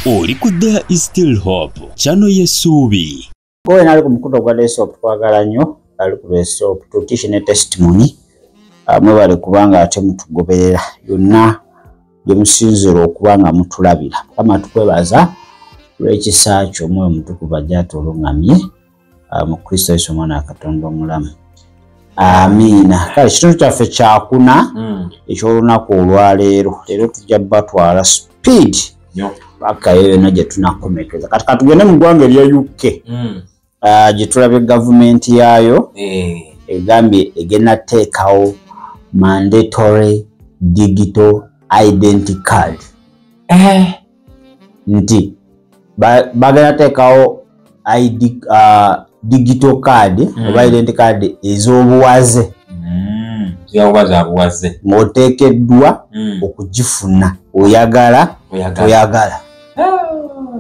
Oli ku There Is Still Hope channel y'essuubi. Gowe nali ku mukuto gwa Lesop twagala nnyo ali ku Lesop tutishe ne testimony mwebale kubanga ate mutugoberera yonna gye musinzira okubanga mutulabira kama tukwebaza lw'ekisa ky'omwoyo mutukuvu ajja atulungamye mu Kristo Yesu omwana wa Katonda omulamu. Amiina. Kale kitundu kyaffe kyakuna eky'olunaku olwaleero leero tujja batwala speed paka yonna gye tunakomekeza kati katugende mu ggwanga erya UK gye tulabye gavumenti yaayo egambye egenda teekawo mandatory digital identity card nti bagenda teekawo digital card oba identity card ez'obuwaze ng'oteekeddwa okugifuna oyagala oyagala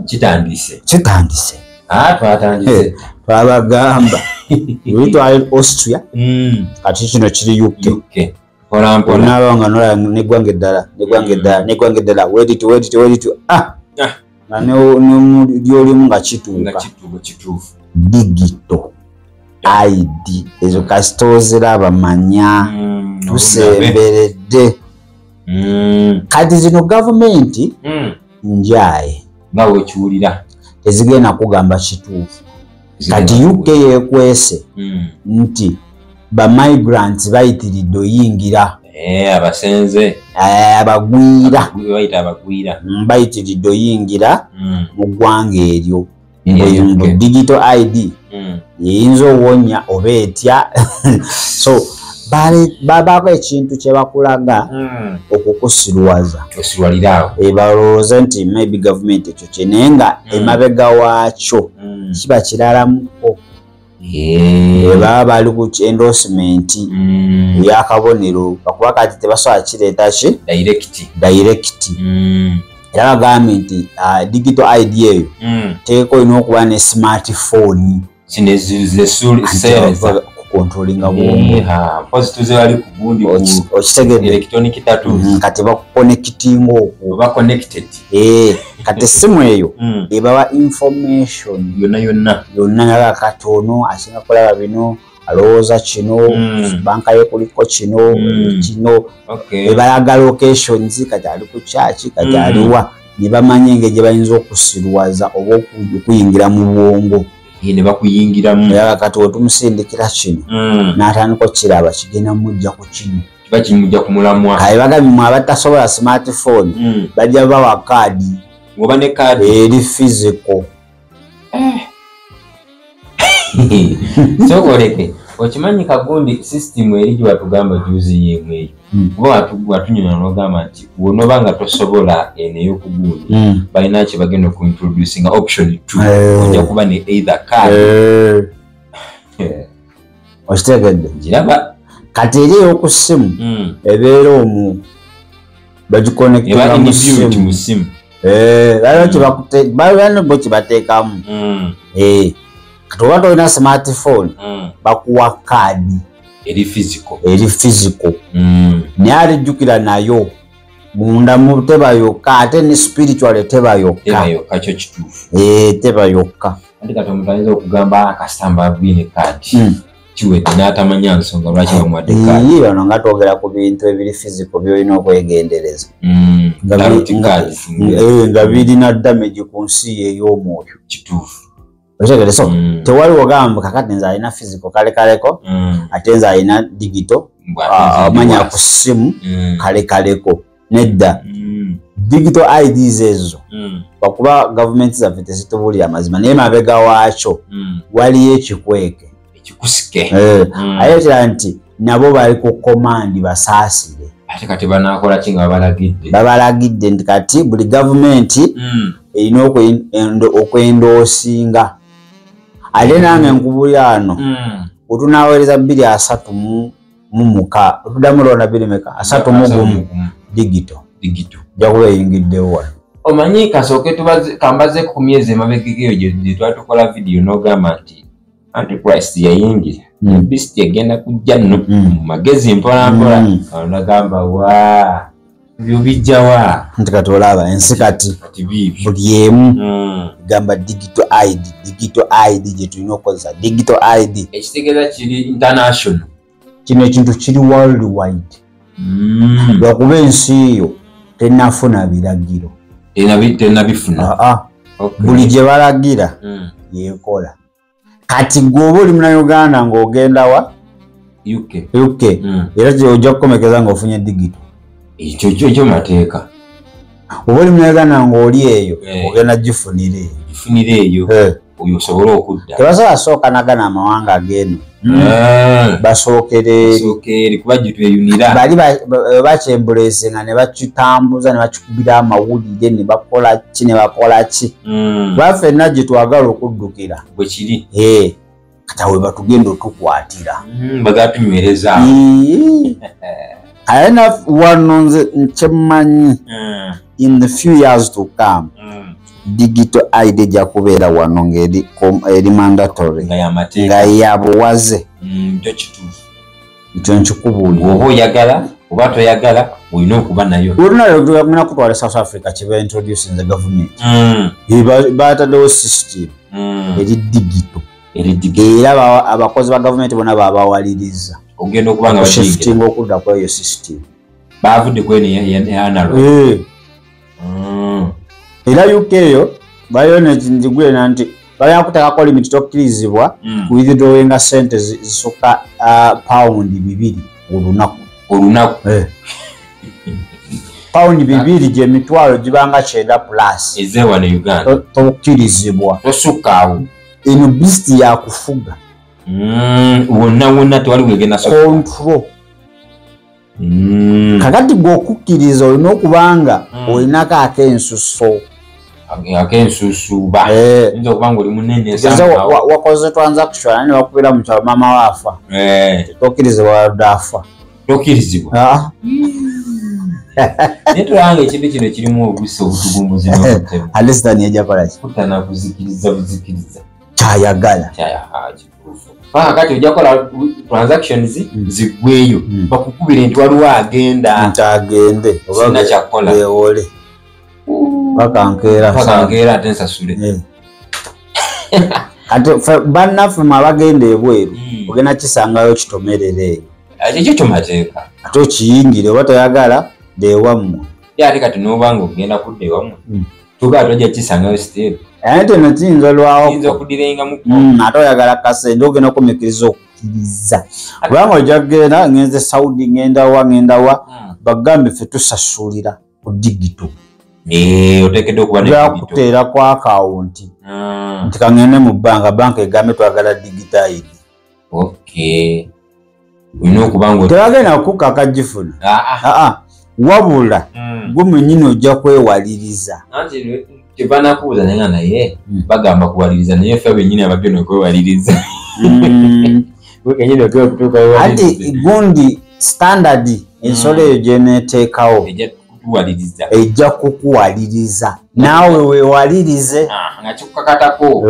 kitandise twatandise twabagamba witwale Austria kati kino kiri UK onaba nga nola negwanga eddala wedito nga lyolimu nga kituuka digital ID ezo kasitozera abamanya tusemberedde kati zino gavumenti njaye nga wekiwulira tezigenda kugamba kituufu kati UK yekwese nti ba migrants bayitiridde oyingira abasenze abagwira bayitiridde oyingira mu ggwanga eryo mbu digital ID yeyinza owonya oba etya so babaako ekintu kye bakulaga okukusirwaza balowooza nti maybe gavumenti ekyo kye naye nga emabega waakyo kiba kiralamuko baba bali ku endorsement ey'akabonero bakuba kati tebasobola kireeta ki direct era bagambye nti digital ID eyo teeka olina okuba ne smartphone kukontrolinga okitegedde kati bakuconnectinga okwo kati essimu eyo ebawa information yonna naga katono asinga kulaba bino alowooza kino banka ye kuliko kino ebalaga locations kati ali ku kyaki kati aliwa ne bamanya engeri gye bayinza okusirwaza oba okuyingira mu bwongo ne bakuyingiramu era kati wetumusindikira kino n'atandika okiraba kigenda mujja ku kino kiba kimujja ku mulamwa kale bagambye mwe abatasobola smartphone bajja bawa kaadi ngoba ne kaadi eri physical sokoleke okimanyi kagundi system eri gye batugamba juzi yemu eyo kuba watunyola n'ogamba nti wonoba nga tosobola eneyo kugundi balina kye bagenda okuintroducinga option 2 ojja kuba ne either card okitegedde giraba kati eri ey'oku ssimu ebeera omu bagikonektinga mu ssimu balinabo kye bateekamu kati oba tolina smartphone bakuwa kaadi eri physical naye alijjukira nayo munda mu tebayokka ate ne spiritual tebayokka kyo kituufu tebayokka ati kati omuntu ayinza okugamba akasamba agwine kaadi kiwedde n'atamanya nsonga lwaki bamuwadde kaadi bano nga twogera ku bintu ebiri physical byolina okwegendereza nga birina damage ku nsi ey'omwoyo kituufu so tewali wogamba kakati nze alina physical kalekaleko ate nze alina digital amanya ku ssimu kalekaleko nedda digital IDs ezo bakuba gavumenti zaffe tezitubuulira mazima naye mabega waakyo waliyo ekikweke ayetera nti nabo bali ku komandi basaasire ate kati banakola ki nga babalagidde nti kati buli gavumenti erina okwendoosinga ate nange nkubulya ano wetunaweereza 236 otuddamu lona 31 digital jakuba eyingiddewo wano omanyi kasooke kambaze ku myezi emabegegeyo gye twatukola vidiyo n'ogamba nti Antichrist yayingira beast yagenda kujja nno magezi mpolampola nagamba byo bijjawa nti kati olaba ensi kati buli emu gamba digital ID gye tulina okukozesa digital ID ekitegeeza kiri international kino ekintu kiri worldwide lwakuba ensi eyo tenafuna biragiro tenabifuna buli gye balagira yekola kati gwoba oli munauganda ng'ogenda wa UK era ojja kukomekeza ng'ofunye digito ekyo mateeka oba oli munauganda ng'oli eyo ogenda gifunire eyo oyo osobola okudda tebasobola sookanagana amawanga ag'eno basookere kuba gitweyunira bali bakyembuleesinga ne bakitambuza ne bakikubira amawulire ne bakola ki bafenna gye twagala okuddukira bwe kiri katawe batugenda otukwatira bagatunywereza ayina wano nze nkyemanyi in the few years to come digital ID gya kubeera wano ng'eri mandatory nga ya buwaze ekyo nkikubuulira oba oyagala oba toyagala olina okuba nayo olina kutwala South Africa kye baintroducing the government bataddewo system eri digital era abakozi ba gavumenti bona babawaliriza ogenda okuba nga shifting okudda ku eyo system bavudde ku analog era UK eyo bayo nekigwena nti balina kuteekako limiti tokkirizibwa ku withdrawinga sente zisukka paundi 2 olunaku paundi 2 gyemitwalo gibanga 9 plus ezewano Uganda tokkirizibwa tosukkaawo eno bisti yakufuga wonna tewali wegenda control kakati gwokukkiriza olina okubanga olinako akensuso akensusuba nza okubanga oli munene wakoze transaction ne bakubira mu kyalo mama waafa tokkirizibwa wadde afa tokkirizibwa naye tulabanga ekintu kino kirimu obusa obutugumbuzi alisitani ejakolaki kutana kuzikiriza buzikiriza kyayagala kakati ojja kola transactions ziggweyo bakukubire nti waliwo agenda ntagende sina kyakola ewole pakankeera ate nsasule ate bannaffe abagenda ebweru ogenda kisangayo kitomerera eyo ekyo kyomateeka ate okiyingire oba toyagala dewammwe ate kati nobanga ogenda kudda ewammwe tugaa tojja kisangayo siteeru ate no kiyinza olwawo ate oyagala kasente ogenda okumikiriza okukkiriza kubanga ojja kugenda ngenze Saudi ngenda wa bagambe ffe tusasulira ku digito oteekeddwa okuba kuteera ku akawunti nti kangende mu banka egambe twagala digitayidi olina okuba nga tebagenda kukaka gifuna wabula gwe mwennyini ojja kwewaliriza tebanakubuuza naye nga naye bagamba kuwaliriza naye ffe bennyini abagenda okwewaliriza ati gundi standard ensolo eyo gyeneeteekawo ejja kukuwaliriza naawe weewalirize nga kikukakatako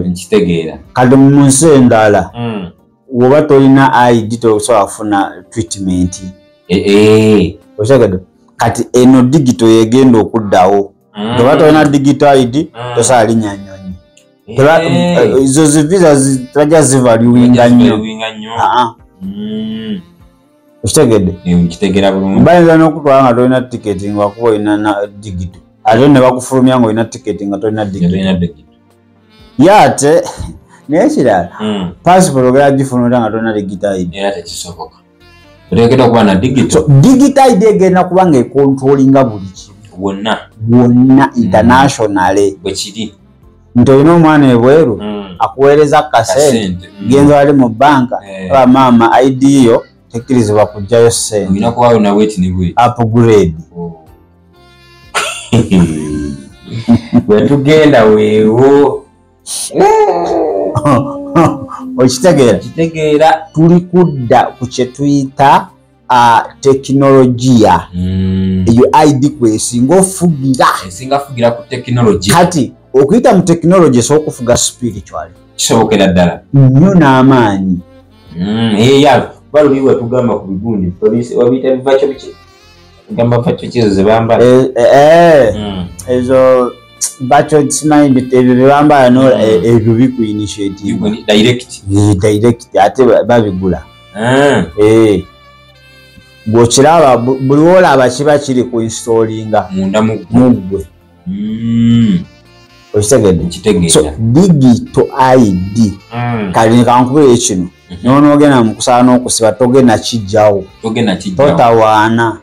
nkitegeera kati mu nsi endala woba tolina ID tosobola kufuna treatment okitegedde kati eno digito yegenda okuddawo toba tolina digital ID tosobola linnya nnyonyi izo zivisa tajja zivaluinga nnyo okitegedde nkitegeera bulungi bayinza n'okutwala nga tolina tiketi nga wakuba olina digito ate ne bakufulumya nga olina tiketi nga tolina digito ye ate naye kirala passport ogera gifuna ota nga tolina digital ID era tekisoboka oteekeddwa okuba na digito digital ID egenda kuba nga ekontrolinga buli kimu wonna internationally bwe kiri nti olina omwana ebweru akuweereza kasente genza wali mu banka aba maama ID yo tekkirizibwa kujjayo sente olina kuba olina bweti ne bweti upgrade bwe tugenda weewo okitegeera tuli kudda ku kye tuyita tekinologiya eyo ID kwesinga ofugira ku tekinologi kati okuyita mu tekinologi esobola okufuga spiritually kisobokera ddala nnyo n'amaanyi balo biwa tugamba ku bigundi police wabita bivacho biki gamba vacho kizo zebamba ezo bacho simanyi ebyo bibamba no ebyo biku initiative direct ate babigula bw'okiraba buli wolaba kiba kiri ku installinga munda mugwe okitegedde so digital ID kali kankubira ekino n'onoogenda mu kusaana okusiba togenda kijjawo totawaana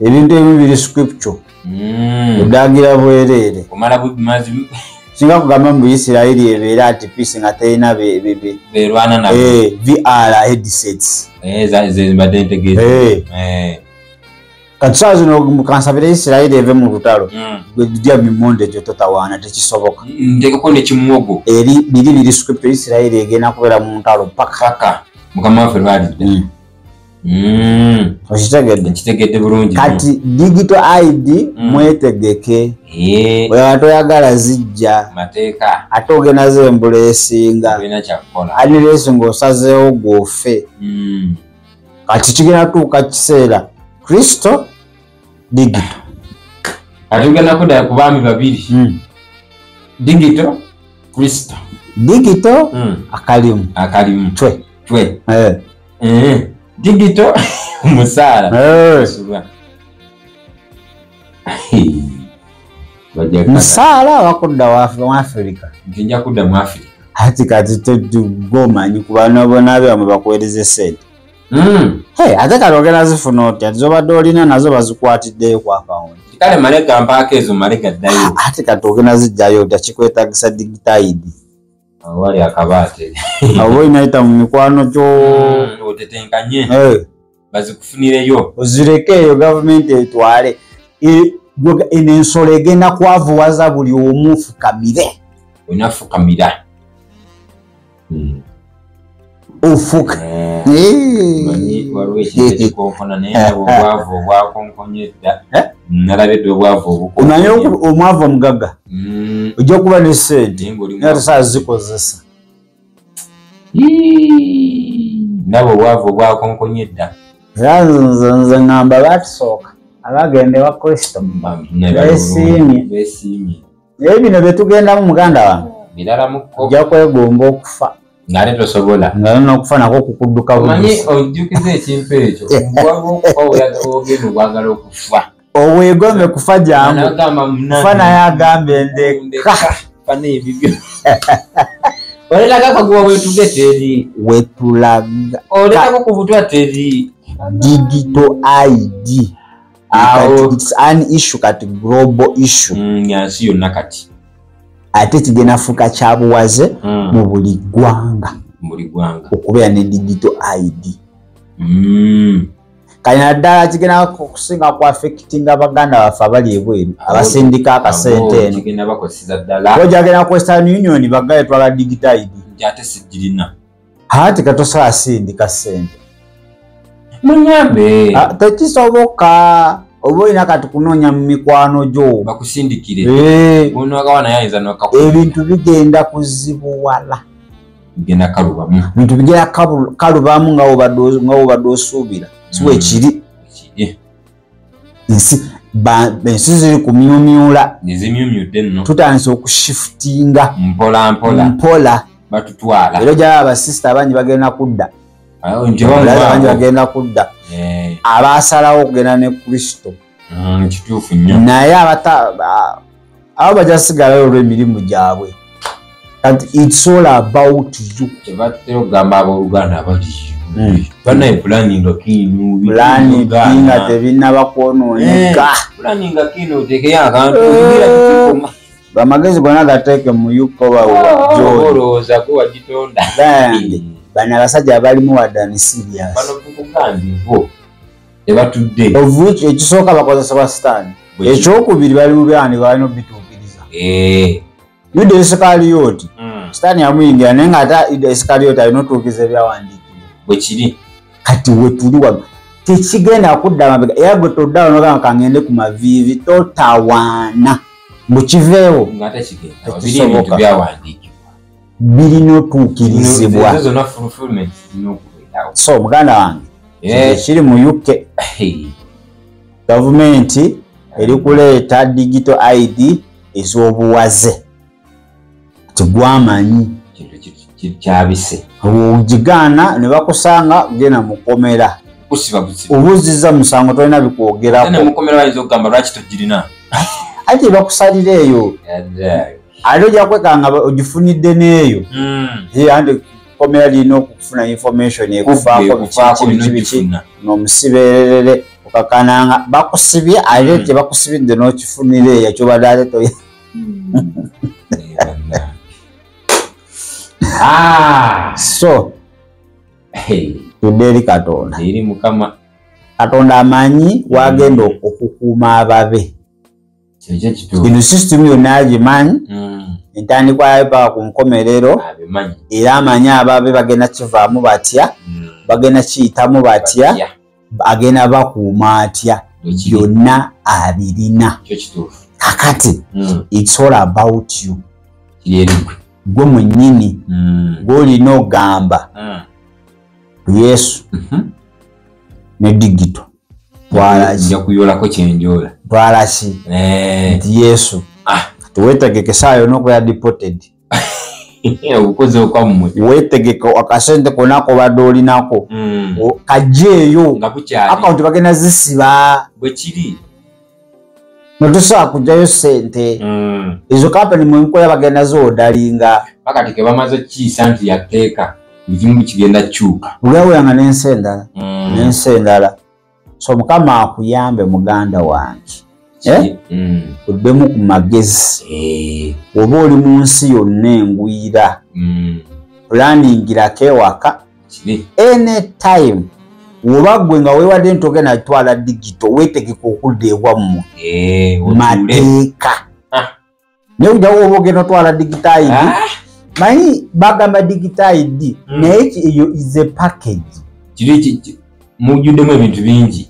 ebintu ebimu biri scripture odagira bwereere singa kugamba mu Isirayiri ebeera ati peace nga terina berwana na VR headsets kati saa zino mukansabira Isirayiri eve mu lutalo gweddya mimonde gyo totawaana tekisoboka ntekeko nekimuwogo eri biri scripture Isirayiri egenda kubeera mu ntalo paka mukama waffe lwalidda okitegedde bulungi kati digital ID mwetegeke bwe toyagala zijja mateeka ate ogenda zembula esinga aniresi ng'osazeewo gwofe kati kigenda tuuka kiseera Kristo digital ate ugenda kudda ku baami babiri digital Kristo digital akalimu twe digital musala musala wakudda wa Afrika njja kudda mu Afrika ati kati togomanyi kubana bona bamwe bakuwereze sente ate kati ogenda zifuna otya zobadde olina nazo bazikwatiddeyo ku account kale malega mpaaka ezo malega ddayo ate kati ogenda zijjayo otya kikwetagisa digital ID wali akabaate abo inaita mu mikwano gyo otetenkanye bazikufunireyo ozirekeeyo gavumenti etwale ensolo egenda kwavuwaza buli omu fukamire onafukamira ofuka waliwo ekintu ekikonkona naye obwavu obwakonkonye edda nalabedde obwavu obuko omanyi omwavu omugagga ojja okuba ne ssente naye tosobola zikozesa nabo obwavu obwakonkonye edda era nze ngamba batusooka abagenda ewa Kristo beesiimye naye bino bye tugendamu muganda wange biralamuko ojja kwegomba okufa ng'ate tosobola n'okufa nako kukudduka bumanyi ojjukiza ekintu ekyo ogenda okwagala okufa obwegombe kufa jangu kufa naye agambye ndeka fa n'ebibyo oletaga kaguwa wetuge teri wetulaga oletako ku butwa teri digital ID it's an issue kati global issue nyansi yonna kati ate kigenda fuka kyabuwaze mu buli ggwanga okubeera ne digital ID kali naddala kigenda okusinga ku affectinga abaganda baffe abali ebweru abasindika akasente eno ojagenda ku Western Union bagaye twala digital ID ate sijirina ate katosobola sindika sente munyambe tekisoboka oba olina kati kunoonya mu mikwano gyo bakusindikire ebintu bigenda kuzibuwala bintu bigenda kalubamu nga wobadde osuubira siwe ekiri ensi ziri kumyumyula tutandise okushifutinga mpola era ojala abasista abangi bagenda kudda abasalawo okugenda ne Kristo naye abo bajja sigalayo olw'emirimu gyabwe kati it's all about you tebatera okugamba abooluganda abaliyo banaye pulaninga kiinu nga tebinnaba kwonooneka pulaninga kiinu oteekeyo akantu bamagezi gonna gateeke mu yukoba olowooza ko wagitonda bano abasajja abalimu waddani serious tebatudde ovuki ekisooka bakozesa sitaani ekyokubiri bali mu byani balina obituukiriza Yuda Isikalioti sitaani yamuyingira naye nga ate Yuda Isikalioti alina otuukiriza ebyawandiikibwa bwe kiri kati we tuli wano tekigenda kudda mabega era gwe toddawo nogamba kangende ku maviivi totawaana mukiveewo tekisoboka birina otuukirizibwa So muganda wange kiri mu UK government eri kuleeta digital ID ez'obuwaze tegwamanyi kyabise ogigaana ne bakusanga gena mukomera obuziza musango tolina bikwogerako ate bakusalira eyo ate ojja kwekanga ogifunidde n'eyo andi komera lirina okufuna information ekufaako biki n'omusiberere okakananga bakusibye ate tebakusibidde n'okifunira eyo kyobadde ate toy so tudde eri Katonda eri Mukama Katonda amanyi wagenda okukuuma ababe kino system yonna agimanyi entandikwa yayo paka ku nkomerero era amanyi ababe bagenda kivaamu batya bagenda kiyitamu batya agenda bakuuma atya byonna abirina kakati it's all about you gwe mwennyini gw'olina ogamba Yesu ne digito twalaki nti Yesu teweetegekesaayo n'okuba deported obukozi okwammwe weetegeka akasente konna kobadde olinako kajjeeyo akawunti bagenda zisiba bwe kiri notusobola kujjayo sente ezo kampani mwenkola bagenda zoodalinga pakati ke bamaze kiisa nti yateeka ekimu kigenda kyuka bweweyanga n'ensi endala so Mukama akuyambe muganda wange oddemu ku magezi oba oli mu nsi yonna engwira planingirako ewaka anytime woba gwe nga weewadde nti ogenda twala digito weetegeka okudda ewammwe mateeka naye ojjawo oba ogenda otwala digito ID manyi bagamba digito ID naye eyo is a package mujjuddemu ebintu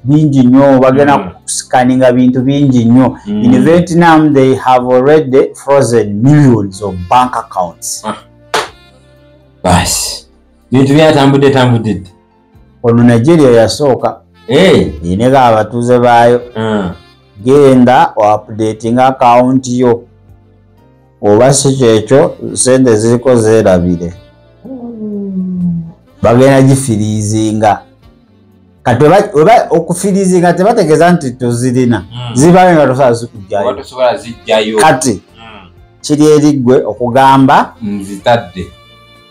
bingi nnyo bagenda kusikaninga bintu bingi nnyo in Vietnam they have already frozen millions of bank accounts basi bintu byatambudde ono Nigeria yasooka ineka abatuuze baayo genda o-updating account yo oba si kyekyo sente ziriko zeerabire bagenda gifiriizinga kati oba okufiriizinga tebategeeza nti tozirina zibayo nga tosobola zikujjayo kati kiri eriggwe okugamba nzitadde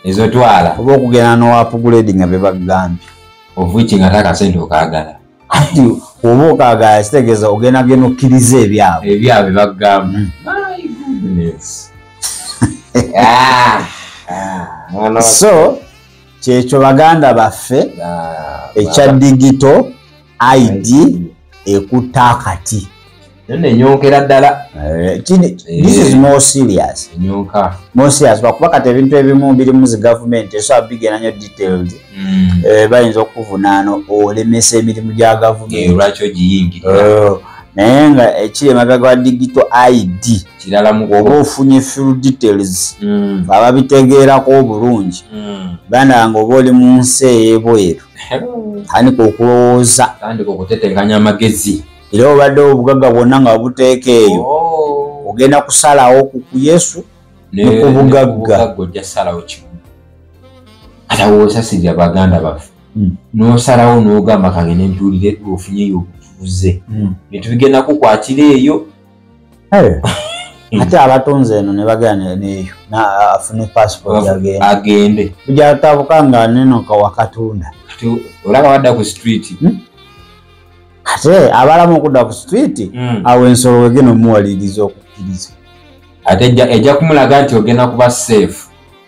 ezotwala oba okugenda n'owapuguledi nga bebagambye ovuiki nga takasente okaagala ati oba okaagala kitegeeza ogenda genda okkiriza ebyabwe bagamba so kyekyo baganda baffe ekya digito ID ekutta akati nenyokera ddala this is more serious bakuba kati ebintu ebimu birimu zi government esobola bigenda nnyo detailed bayinza okuvunaano olemesa emirimu gya lwaki ogiyingirira naye nga ekiri emabega wa digito ID oba ofunye full details ababitegeerako obulungi ganda nga oba oli mu nsi ey'ebweru tandika okulowooza tandika okutetenkanya amagezi era obadde obugagga bwonna nga buteeka eyo ogenda kusalawo ku Yesu ne ku bugagga ojja salawo kimu ata woosasirira baganda baffe n'osalawo n'ogamba kange nentuulire ofunyeyo obuvuze bintu bigenda kukwatira eyo ate abatonze eno ne bagenda neeyo afune passport agende bujatabuka nga nenoka wakatunda olaba wadda ku street ate abalamu okudda ku street awo ensolo wegena omuwaliriza okukkiriza ate ejja kumulaga nti ogenda kuba safe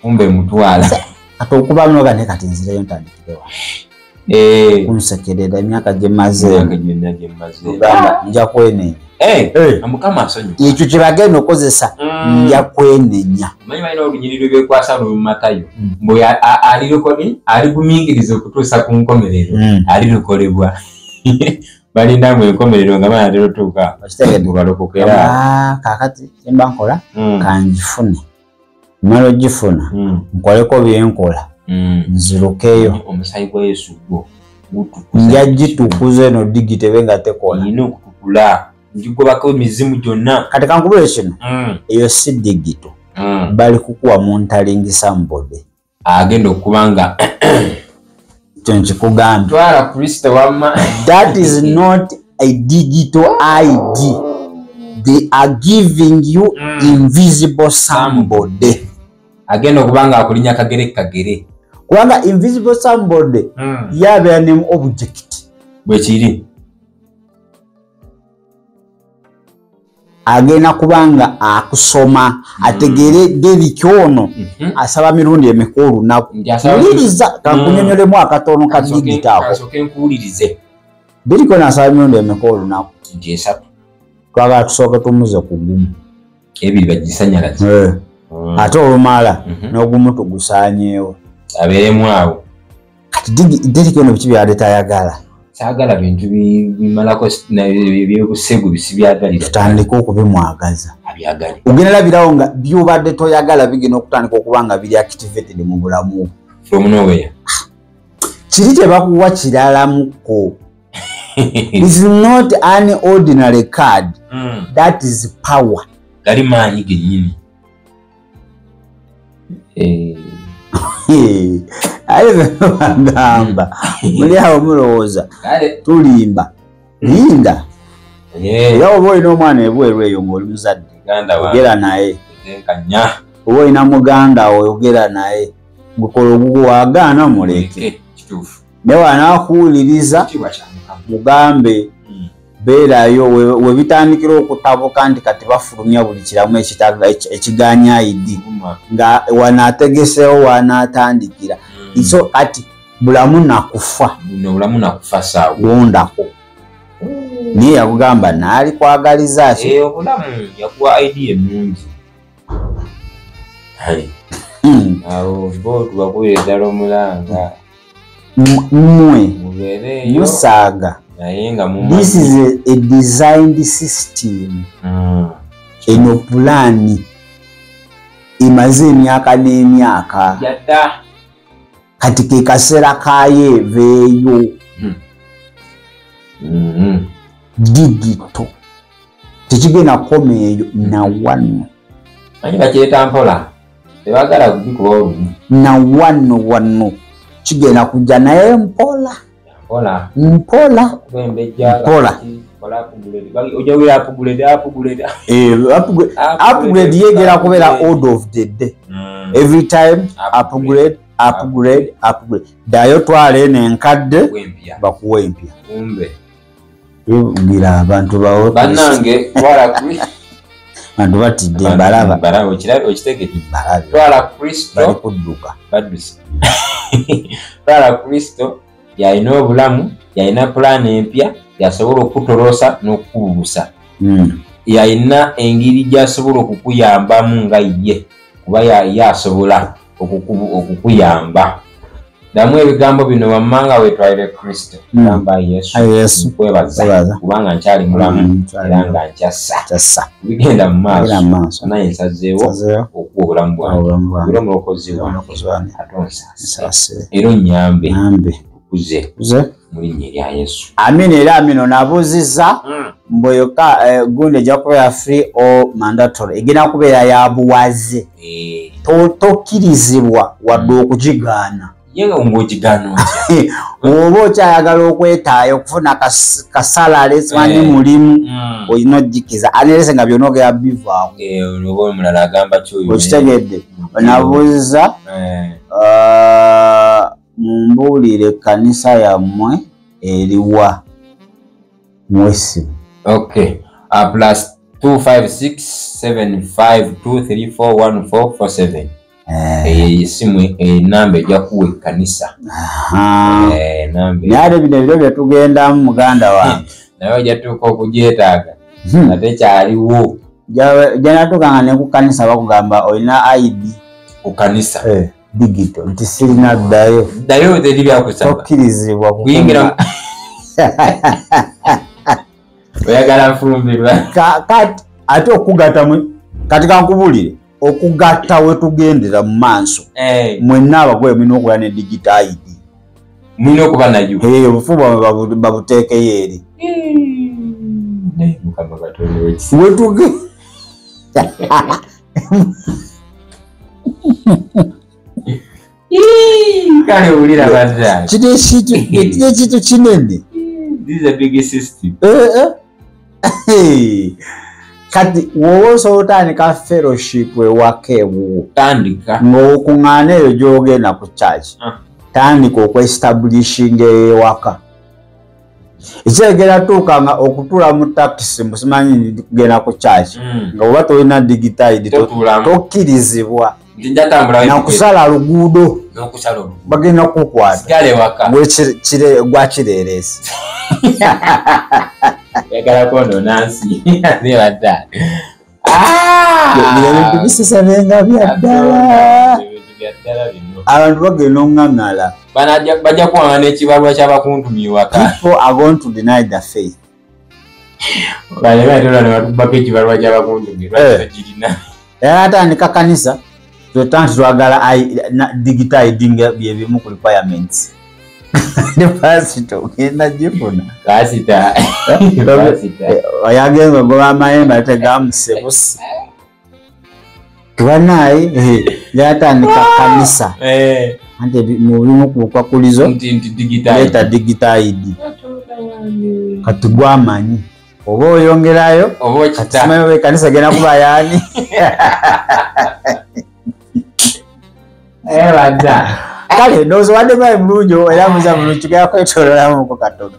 kumbe mutwala ate okuba mnoga ne kati nzireyo ntandikirewa kunsekerera emyaka gyemaze nja kwenenya Mukama asonyi ekyo kye bagenda okozesa nja kwenenya manyi balina olunyiriro lwekwasa lwemumatayo mbwe aligumingiriza okutuusa ku nkomerero alirukolebwa balindamu enkomerero nga banatera otuuka mubalokokera kakati kyemba nkola kanjifune mala ogifuna nkoleko byenkola nzirukeyo omusayi gwa Yesu gwo njagitukuze no digite benga tekola ino okutukula njigobako emizimu gyonna kati kankubule kino eyo si digito bali kukuwa muntalingi sambode agenda okubanga nkikugambye twala Kristo wamma that is not a digital ID. They are giving you invisible somebody. Agenda okubanga akulinya kagere kubanga invisible somebody yabeera ne object bwekiri agenda kubanga akusoma ategere derikyono asaba mirundi emeka olunaku uliriza kankunyonyolemu akatono ka digitako kasoke nkuwulirize derikyono asaba mirundi emeka olunaku nti esatu twagala tusooke tumuze ku gumu ebiri bagisanyalazi ate olumala n'ogumu tugusaanyeewo abeeremu awo kati derikyono biki byaleeta ayagala saagala bintu bimalako ebyobusegu bisibyagalira tutandike okubimwagaza abyagali ogenda labirawo nga byobadde toyagala bigenda okutandika okuba nga biri activated mu bulamu from nowhere kiri tebakuwa kiralamuko this is not an ordinary card that is power gali maanyi gennyini ayebagamba muli awo mulowooza tulimba linda era oba olina omwana ebweru eyo ng'oli muzadde ogera naye oba olina muganda wo oyogera naye gukola oguwagaana muleke naye wanaakuwuliriza mugambe beerayo webitandikira okutabuka nti kati bafulumya buli kiramu ekiganya ID nga wanaategesewo wanaatandikira iso kati bulamu nakufa saawa gondako naye yakugamba naali kwagaliza ki obulamu yakuwa ID ennungi awo bo tubakubira ddala omulanga mmwe mubeereeyo musaaga. This is a designed system. Eno plani imaze emyaka n'emyaka kati ke kaseera kayo eveeyo digito tekigenda kukoma eyo na wano manyi bakyeta mpola tebagala kubikuba olumu na wano kigenda kujja naye mpola upgrade yegera kubeera order of the day. Every time upgrade dayo twala eno enkadde bakuwa empya ngira abantu bawo bannange bantu batidde mbalaba okitegedde twala Kristo bali kudduka twala Kristo yalina obulamu yalina pulaani empya yasobola okutoloosa n'okukubuusa yalina engeri gy'asobola okukuyambamu nga ye kuba yasobola okukuyamba. Damu ebigambo bino wammanga weetwalire Kristo gamba Yesu nkwebaza kubanga nkyali mulamu era nga nkyassa bigenda mu maaso naye nsazeewo okuwa obulamu bwange era omulokozi wange atonsaasire era onnyambe tukuze mu linnya erya Yesu. Amin era amino nabuuziza mboyoka gundi ejja kubeera free or mandatory egenda kubeera ya buwaze tokkirizibwa wadde okugigaana yenga ng'okigaana otya oba okyayagala okwetaayo okufuna kasalale simanyi mulimu olina ogikiza anerese nga byonna ogera bivaako oba omulala agamba kyoyo okitegedde nabuuziza mumbuulire ekkanisa yammwe eriwa mwesimu plus 2567523414447 esimu enamba ejja kuwa ekkanisa naye bino ebiro byetugendamu muganda wange naye ojatuuka okugyetaaga ate kyaliwo janatuukanga ne ku kkanisa bakugamba olina ID ku kkanisa digito nti sirina ddayo teri byakusaba tokkirizibwa kuyingira oyagala nfumbirwa kati ate okugata kati kankubulire okugatta we tugendera mu maaso mwenna abagole mulina okuba ne digital ID mulina okuba nayo obufu bwabwe babuteekeyo eri wetuge kale ulira badda kino ekintu kinene kati wowe osobola otandika fellowship ewaka ewuwo ng'okuŋŋaana eyo gy'ogenda ku church tandika okwe-establishinga ewaka ekyegera tuuka nga okutuula mu takisi musimanyi kugenda ku church nga oba tolina digitaidi tokkirizibwa na kusala luguudo bagenda kukwata gwakireeresi ebintu bisesalenga byaddala abantu bagenda oŋŋaŋŋala bajja kuwanga n'ekibalwa ky'abakuntumye waka people are going to deny the faith batubako ekibalwa ky'abakuntumye lwakirina atandika kanisa twetanti twagala digital idinga byebimu ku requirements ne pasito ogenda gifuna kasita oyagenza ogoba amayembe ate gamusebusi tubanayi yatandika kanisa anti mu bimu ku bukwakulizo leeta digital ID kati gwamanyi oba oyongerayo katimayo kanisa genda kuba yani kale ndowooza waddemayi bulungi era muza bulungi tugenda kwetololamuko katono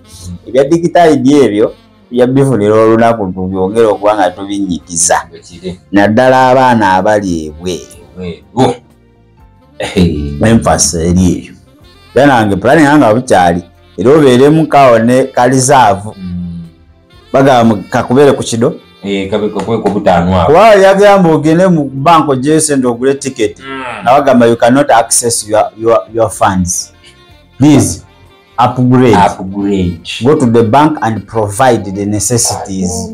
ebya digital ID ebyo byabifunira olunaku tubyongera okuba nga tubinyikiza naddala abaana abali ebweru emphasis eri ebyo era nange pulani yange bukyali era obeeremu kawone kalizaavu bagamba kakubeere ku kido kuba yagamba ogende mu bank ogyesente ogule ticket nabagamba you cannot access your funds please upgrade go to the bank and provide the necessities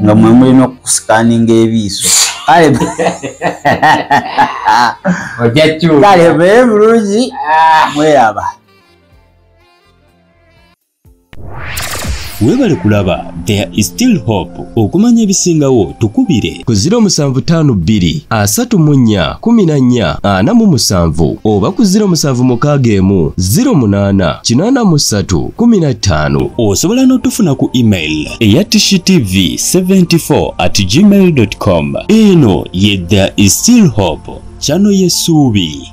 nga mwe mulina okusikaninga ebiiso kale bee bulungi mweyaba webale kulaba there is still hope okumanya ebisingawo tukubire ku 0752 34 14 47 oba ku 0761 08 83 15 osobola n'otufuna ku email eya tishitv74@gmail.com eno ye there is still hope channel y'essuubi.